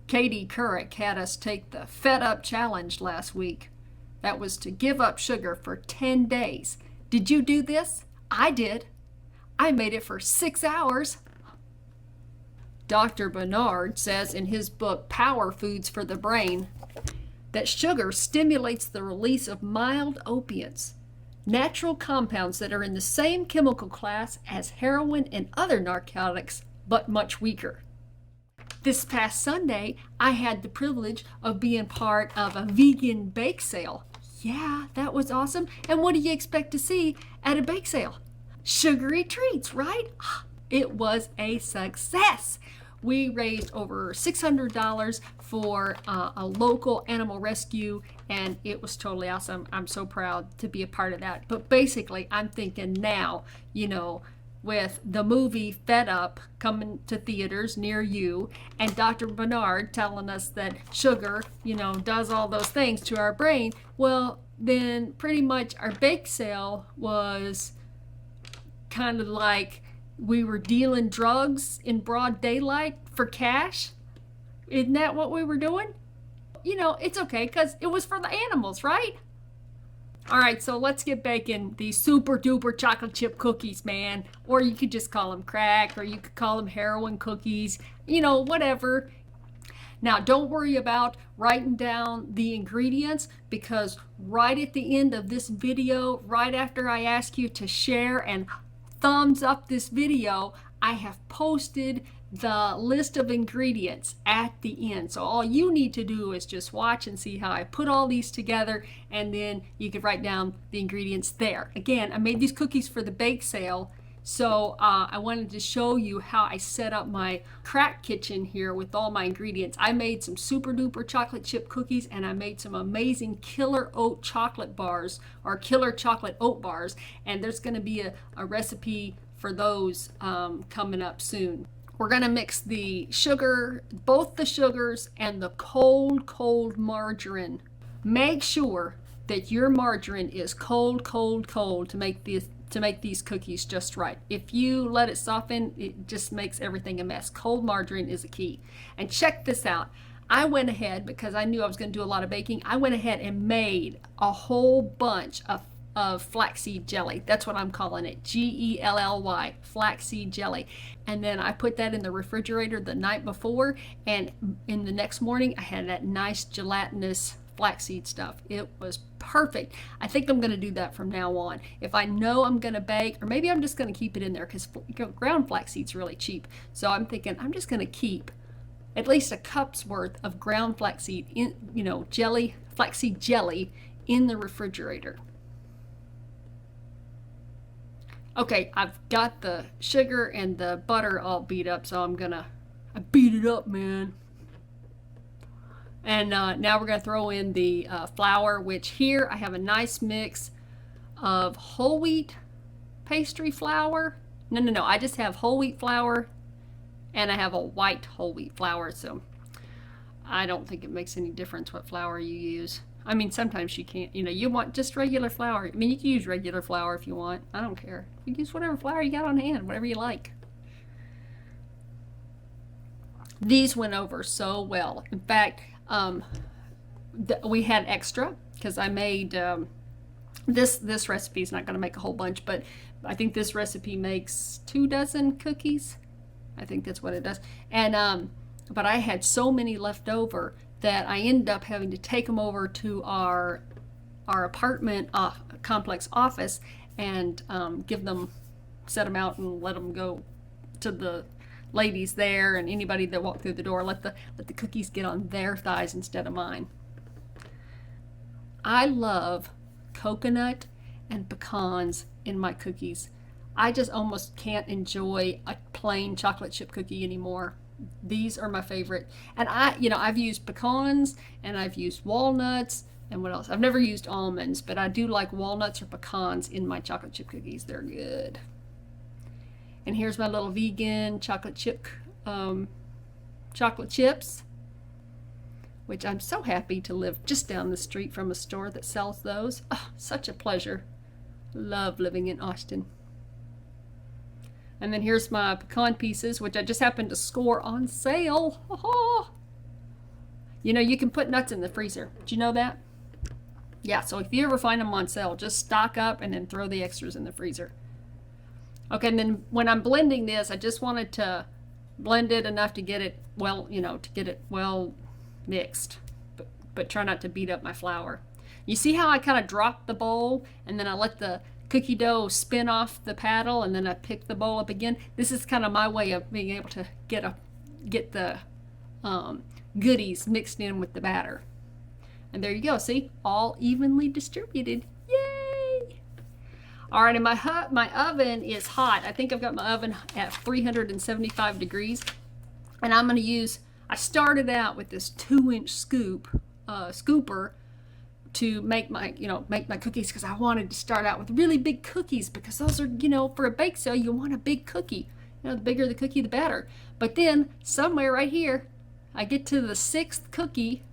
Katie Couric had us take the Fed Up Challenge last week. That was to give up sugar for 10 days. Did you do this? I did. I made it for 6 hours. Dr. Bernard says in his book, Power Foods for the Brain, that sugar stimulates the release of mild opiates, natural compounds that are in the same chemical class as heroin and other narcotics, but much weaker. This past Sunday, I had the privilege of being part of a vegan bake sale. Yeah, that was awesome. And what do you expect to see at a bake sale? Sugary treats, right? It was a success. We raised over $600 for a local animal rescue, and it was totally awesome. I'm so proud to be a part of that. But basically, I'm thinking now, with the movie Fed Up coming to theaters near you, and Dr. Bernard telling us that sugar, does all those things to our brain, well, then pretty much our bake sale was kind of like we were dealing drugs in broad daylight for cash. Isn't that what we were doing? It's okay because it was for the animals, right? All right, so let's get baking these super duper chocolate chip cookies, man. Or you could just call them crack, or you could call them heroin cookies, whatever. Now, don't worry about writing down the ingredients, because right at the end of this video, right after I ask you to share and thumbs up this video, I have posted the list of ingredients at the end. So all you need to do is just watch and see how I put all these together, and then you can write down the ingredients there. Again, I made these cookies for the bake sale, so I wanted to show you how I set up my crack kitchen here with all my ingredients. I made some super duper chocolate chip cookies, and I made some amazing killer oat chocolate bars, or killer chocolate oat bars, and there's going to be a recipe for those coming up soon. We're going to mix the sugar, both the sugars and the cold margarine. Make sure that your margarine is cold to make these cookies just right. If you let it soften, it just makes everything a mess. Cold margarine is a key. And check this out. I went ahead, because I knew I was going to do a lot of baking, I went ahead and made a whole bunch of flaxseed jelly. That's what I'm calling it. Gelly, flaxseed jelly. And then I put that in the refrigerator the night before, and in the next morning I had that nice gelatinous flaxseed stuff. It was perfect. I think I'm going to do that from now on. If I know I'm going to bake, or maybe I'm just going to keep it in there, because ground flaxseed's really cheap. So I'm thinking I'm just going to keep at least a cup's worth of ground flaxseed in, flaxseed jelly in the refrigerator. Okay, I've got the sugar and the butter all beat up, so I beat it up, man. And now we're gonna throw in the flour, which here I have a nice mix of whole wheat pastry flour. No, I just have whole wheat flour, and I have a white whole wheat flour, so I don't think it makes any difference what flour you use. I mean, sometimes you can't, you want just regular flour. I mean, you can use regular flour if you want. I don't care. You use whatever flour you got on hand, whatever you like. These went over so well. In fact, we had extra, because I made, this recipe is not going to make a whole bunch, but I think this recipe makes 2 dozen cookies. I think that's what it does. And, but I had so many left over that I ended up having to take them over to our apartment complex office and set them out and let them go to the ladies there, and anybody that walked through the door, let the cookies get on their thighs instead of mine. I love coconut and pecans in my cookies. I just almost can't enjoy a plain chocolate chip cookie anymore. These are my favorite. And I've used pecans, and I've used walnuts, and what else? I've never used almonds, but I do like walnuts or pecans in my chocolate chip cookies. They're good. And here's my little vegan chocolate chips, which I'm so happy to live just down the street from a store that sells those. Oh, such a pleasure. Love living in Austin. And then here's my pecan pieces, which I just happened to score on sale. You know, you can put nuts in the freezer. Did you know that? Yeah, so if you ever find them on sale, just stock up and then throw the extras in the freezer. Okay, and then when I'm blending this, I just wanted to blend it enough to get it well, you know, to get it well mixed, but try not to beat up my flour. You see how I kind of dropped the bowl and then I let the cookie dough spin off the paddle and then I pick the bowl up again? This is kind of my way of being able to get the goodies mixed in with the batter. And there you go, see, all evenly distributed. Yay! All right, and my oven is hot. I think I've got my oven at 375 degrees. And I'm going to use, I started out with this 2-inch scooper to make my cookies, because I wanted to start out with really big cookies, because those are, you know, for a bake sale, you want a big cookie. You know, the bigger the cookie, the better. But then somewhere right here, I get to the 7th cookie,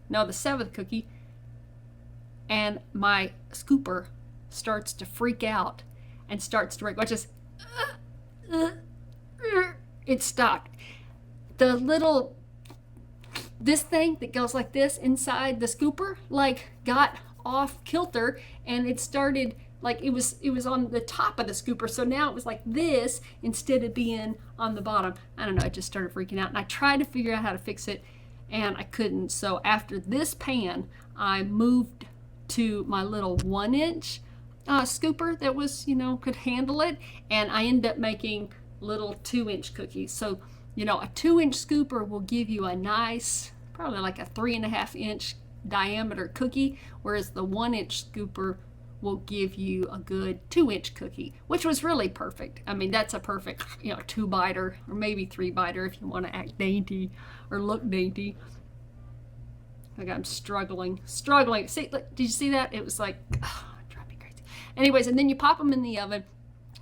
and my scooper starts to freak out and starts to break. Watch this. It stopped. This thing that goes like this inside the scooper, like, got off kilter, and it started, like, it was on the top of the scooper, so now it was like this instead of being on the bottom. I don't know, it just started freaking out, and I tried to figure out how to fix it, and I couldn't. So after this pan, I moved to my little 1-inch scooper that was, you know, could handle it, and I ended up making little 2-inch cookies. So, you know, a 2-inch scooper will give you a nice, probably like a 3.5-inch diameter cookie, whereas the 1-inch scooper will give you a good 2-inch cookie, which was really perfect. I mean, that's a perfect, you know, 2-biter or maybe 3-biter if you want to act dainty or look dainty. Like, I'm struggling. See, look, did you see that? It was like, oh, drive me crazy. Anyways, and then you pop them in the oven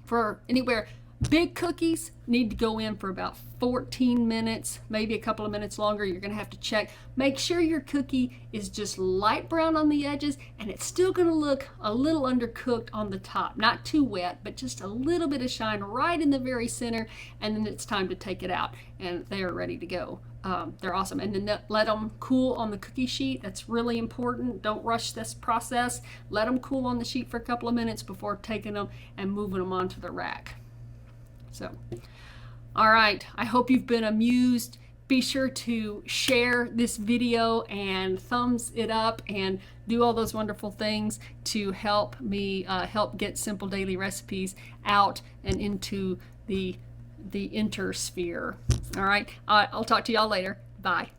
for anywhere. Big cookies need to go in for about 14 minutes, maybe a couple of minutes longer. You're going to have to check. Make sure your cookie is just light brown on the edges, and it's still going to look a little undercooked on the top. Not too wet, but just a little bit of shine right in the very center, and then it's time to take it out, and they're ready to go. They're awesome. And then let them cool on the cookie sheet. That's really important. Don't rush this process. Let them cool on the sheet for a couple of minutes before taking them and moving them onto the rack. So, all right, I hope you've been amused. Be sure to share this video and thumbs it up and do all those wonderful things to help me help get Simple Daily Recipes out and into the intersphere. All right, I'll talk to y'all later. Bye.